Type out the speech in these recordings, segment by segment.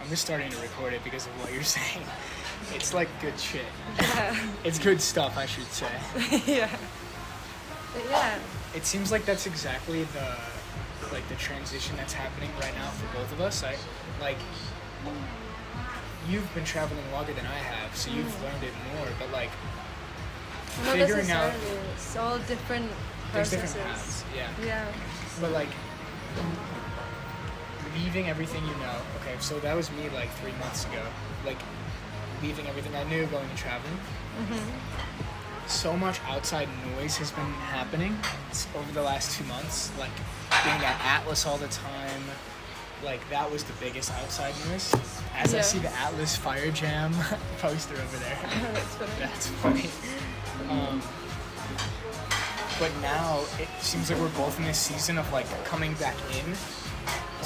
I'm just starting to record it because of what you're saying. It's like good shit. Yeah. It's good stuff, I should say. Yeah. But yeah. It seems like that's exactly the transition that's happening right now for both of us. You've been traveling longer than I have, so you've learned it more, but like Not figuring out necessarily. It's all different there's processes. different paths, yeah. Yeah. But like leaving everything you know. Okay, so that was me like 3 months ago. Like leaving everything I knew, going and traveling. So much outside noise has been happening over the last 2 months. Like being at Atlas all the time. Like that was the biggest outside noise. As I see the Atlas Fire Jam poster over there. That's funny. That's funny. But now it seems like we're both in this season of like coming back in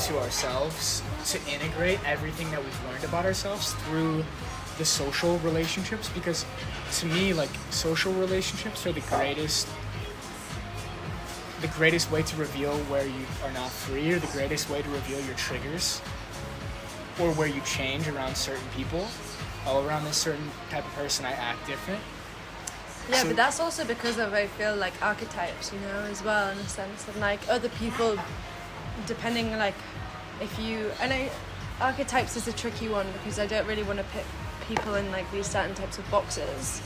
to ourselves to integrate everything that we've learned about ourselves through the social relationships, because to me, like, social relationships are the greatest way to reveal where you are not free, or the greatest way to reveal your triggers, or where you change around certain people. Oh, around this certain type of person I act different. Yeah, but that's also because of, I feel, like, archetypes, you know, as well, in a sense of, like, other people, depending, like, archetypes is a tricky one, because I don't really want to put people in, like, these certain types of boxes,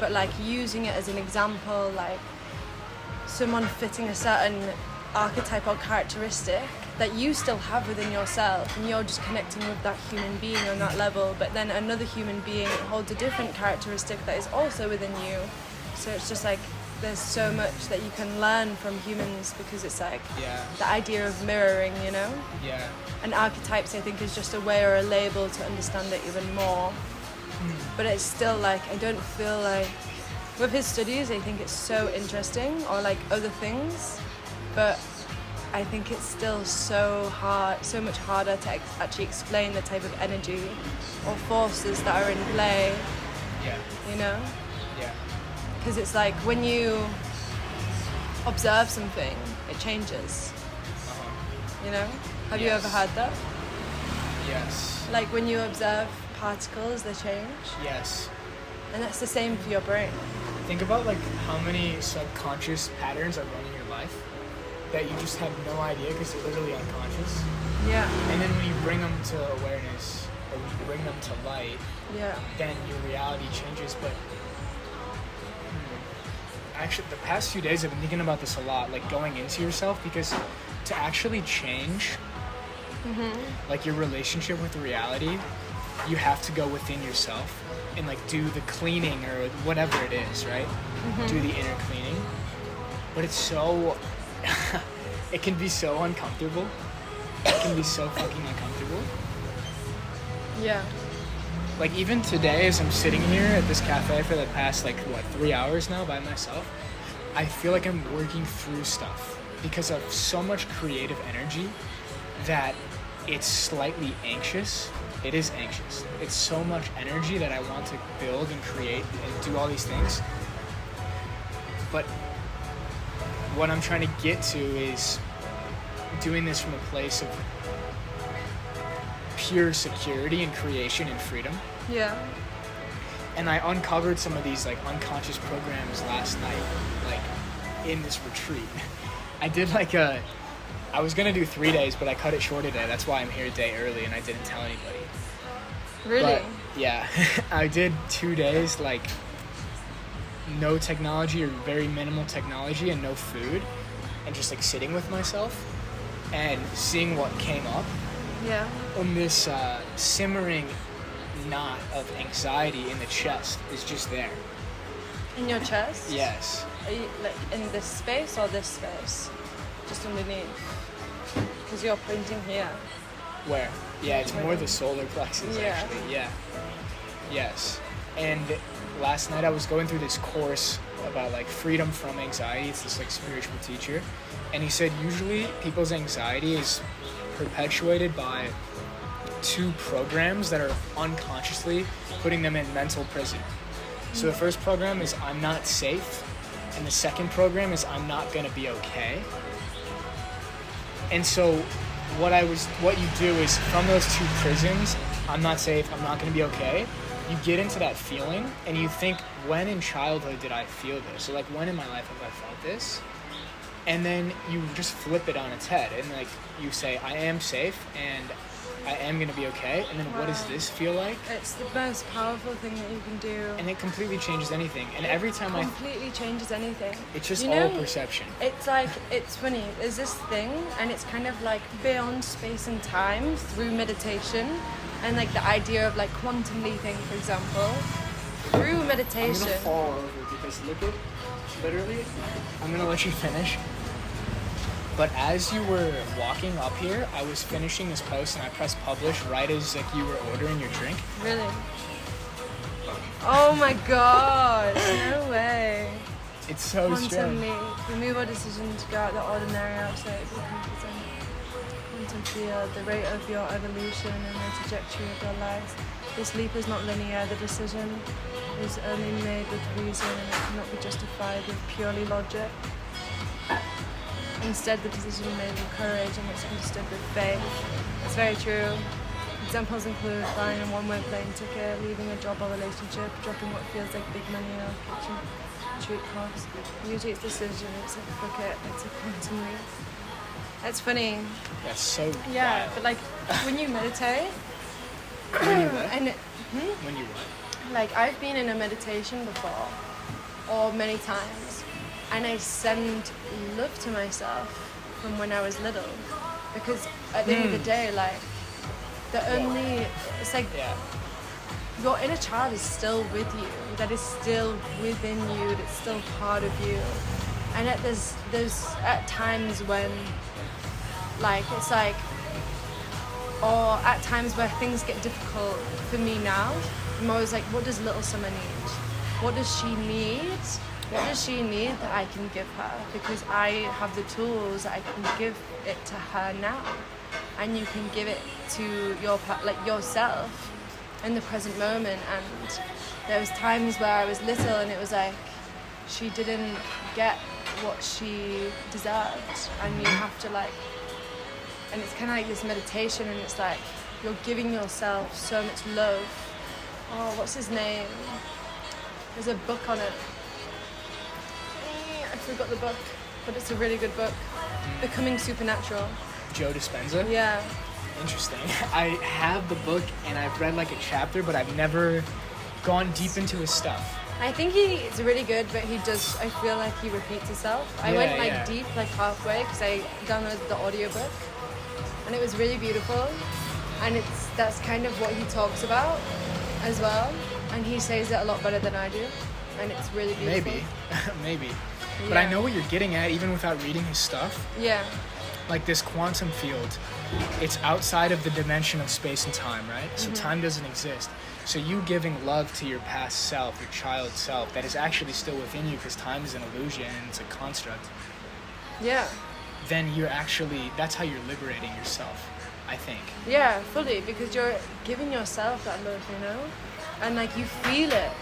but, like, using it as an example, like, someone fitting a certain archetype or characteristic that you still have within yourself, and you're just connecting with that human being on that level, but then another human being holds a different characteristic that is also within you. So it's just like there's so much that you can learn from humans, because it's like the idea of mirroring, you know? Yeah. And archetypes, I think, is just a way or a label to understand it even more. But it's still like, I don't feel like, with his studies, I think it's so interesting, or like other things, but I think it's still so much harder to actually explain the type of energy or forces that are in play. Yeah. You know? Yeah. Because it's like when you observe something, it changes. You know? Have you ever had that? Yes. Like when you observe particles, they change. Yes. And that's the same for your brain. Think about like how many subconscious patterns are running your life that you just have no idea because they're literally unconscious. Yeah. And then when you bring them to awareness, or when you bring them to light, then your reality changes. But actually, the past few days I've been thinking about this a lot, like going into yourself, because to actually change like your relationship with reality, you have to go within yourself and like do the cleaning or whatever it is, right? Do the inner cleaning. But it's so it can be so uncomfortable. It can be so fucking uncomfortable. Yeah. Like even today, as I'm sitting here at this cafe for the past 3 hours now by myself, I feel like I'm working through stuff because of so much creative energy that it's slightly anxious. It is anxious. It's so much energy that I want to build and create and do all these things. But what I'm trying to get to is doing this from a place of pure security and creation and freedom. Yeah. And I uncovered some of these unconscious programs last night, in this retreat. I did I was gonna do 3 days, but I cut it short today. That's why I'm here a day early and I didn't tell anybody. Really? But, yeah. I did 2 days, no technology or very minimal technology and no food, and just sitting with myself and seeing what came up. Yeah. And this simmering knot of anxiety in the chest is just there. In your chest? Yes. Are you in this space or this space? Just underneath? Because you're pointing here. Where? Yeah, it's more the solar plexus, actually. Yeah. Yes. And last night I was going through this course about freedom from anxiety. It's this spiritual teacher. And he said usually people's anxiety is perpetuated by 2 programs that are unconsciously putting them in mental prison. So the first program is I'm not safe, and the second program is I'm not gonna be okay. And so what you do is from those two prisons, I'm not safe, I'm not going to be okay. You get into that feeling and you think, when in childhood did I feel this? Or like, when in my life have I felt this? And then you just flip it on its head and like you say, I am safe and I am going to be okay. And then what does this feel like? It's the most powerful thing that you can do. And it completely changes anything. And every time completely changes anything. It's just all perception. It's like, it's funny. There's this thing, and it's kind of like beyond space and time through meditation, and like the idea of like quantum leaping, for example. Through meditation. I'm gonna fall over because look at, literally, I'm gonna let you finish. But as you were walking up here, I was finishing this post and I pressed publish right as like you were ordering your drink. Really? Oh my god! No way. It's so strange. Remove our decision to go out the ordinary outside the comfort zone. Quantum field, the rate of your evolution and the trajectory of your life. This leap is not linear. The decision is only made with reason and it cannot be justified with purely logic. Instead, the decision is made with courage and it's understood with faith. It's very true. Examples include buying a one-way plane ticket, leaving a job or relationship, dropping what feels like big money or kitchen treat costs. Usually it's decision, it's a fuck it, it's a quantum leap. That's funny. That's so yeah, wild. but like when you meditate, when you what? and When you what? Like I've been in a meditation before, or many times, and I send love to myself from when I was little, because at the end of the day, like it's like your inner child is still with you, that is still within you, that's still part of you, and there's at times when like it's like, or at times where things get difficult for me now, I'm always like, what does little Summer need? What does she need? What does she need that I can give her? Because I have the tools that I can give it to her now. And you can give it to yourself in the present moment. And there was times where I was little and it was like, she didn't get what she deserved. And you have to like, and it's kind of like this meditation, and it's like, you're giving yourself so much love. Oh, what's his name? There's a book on it. I forgot the book, but it's a really good book. Becoming Supernatural. Joe Dispenza? Yeah. Interesting. I have the book and I've read like a chapter, but I've never gone deep into his stuff. I think it's really good, but I feel like he repeats himself. I went deep, like halfway, because I downloaded the audiobook, and it was really beautiful, and that's kind of what he talks about as well, and he says it a lot better than I do, and it's really beautiful. Maybe. Yeah. But I know what you're getting at, even without reading his stuff. Yeah. Like this quantum field, it's outside of the dimension of space and time, right? So time doesn't exist. So you giving love to your past self, your child self, that is actually still within you because time is an illusion and it's a construct. Yeah. Then that's how you're liberating yourself, I think. Yeah, fully, because you're giving yourself that love, you know? And like you feel it.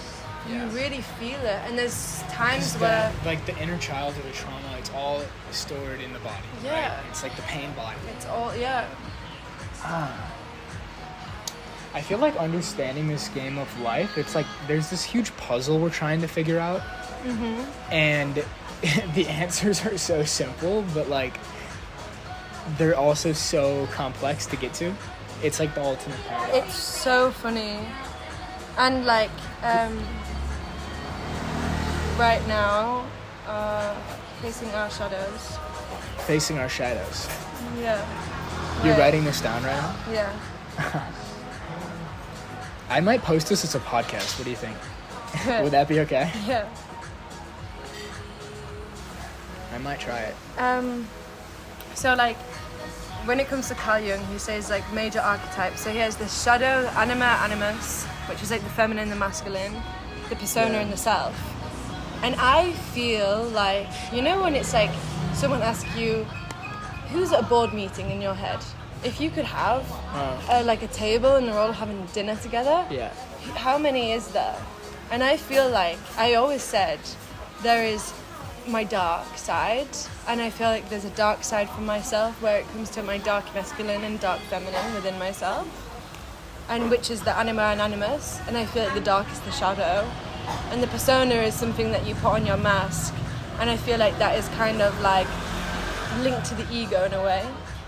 You really feel it. And there's times where like the inner child or the trauma, it's all stored in the body. Yeah. Right? It's like the pain body. It's all I feel like understanding this game of life, it's like there's this huge puzzle we're trying to figure out. And the answers are so simple, but like they're also so complex to get to. It's like the ultimate paradox. It's so funny. And like right now, facing our shadows. Facing our shadows. Yeah. You're writing this down right now? Yeah. I might post this as a podcast. What do you think? Would that be okay? Yeah. I might try it. So like, when it comes to Carl Jung, he says like major archetypes. So he has the shadow, anima, animus, which is like the feminine, the masculine, the persona, and the self. And I feel like, you know, when it's like someone asks you, who's at a board meeting in your head? If you could have like a table and they're all having dinner together, how many is there? And I feel like, I always said, there is my dark side, and I feel like there's a dark side for myself where it comes to my dark masculine and dark feminine within myself, and which is the anima and animus, and I feel like the dark is the shadow, and the persona is something that you put on your mask, and I feel like that is kind of like linked to the ego in a way.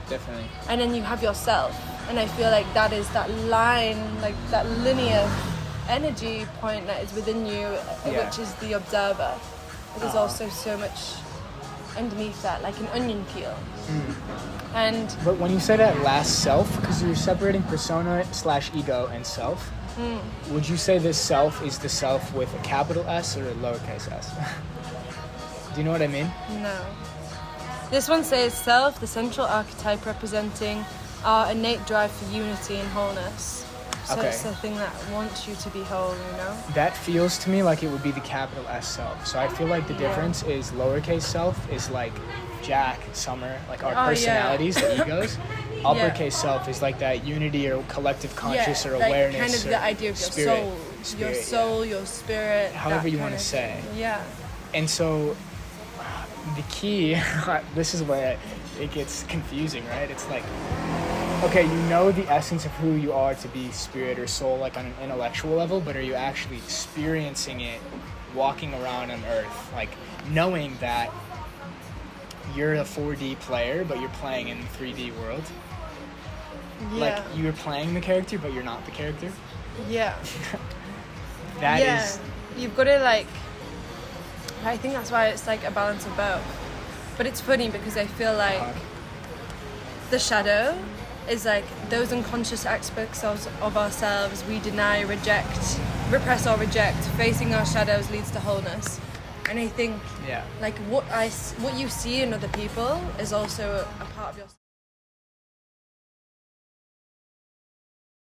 Definitely. And then you have yourself, and I feel like that is that line, like that linear energy point that is within you, which is the observer. But there's also so much underneath that, like an onion peel. But when you say that last self, because you're separating persona / ego and self, would you say this self is the self with a capital S or a lowercase s? Do you know what I mean? No. This one says self, the central archetype representing our innate drive for unity and wholeness. So it's the thing that wants you to be whole, you know? That feels to me like it would be the capital S self. So I feel like the difference is lowercase self is like Jack, Summer, like our personalities, the egos. Uppercase self is like that unity or collective conscious or awareness. Kind of the idea of your spirit, your spirit. However you want to say. Yeah. And so the key, this is where it gets confusing, right? It's like, okay, you know the essence of who you are to be spirit or soul, like on an intellectual level, but are you actually experiencing it walking around on Earth? Like knowing that you're a 4D player, but you're playing in the 3D world. Yeah. Like you're playing the character, but you're not the character. Yeah. That is... You've got to like... I think that's why it's like a balance of both. But it's funny because I feel like the shadow is like those unconscious aspects of ourselves we deny, reject, repress or reject. Facing our shadows leads to wholeness. And I think like what you see in other people is also a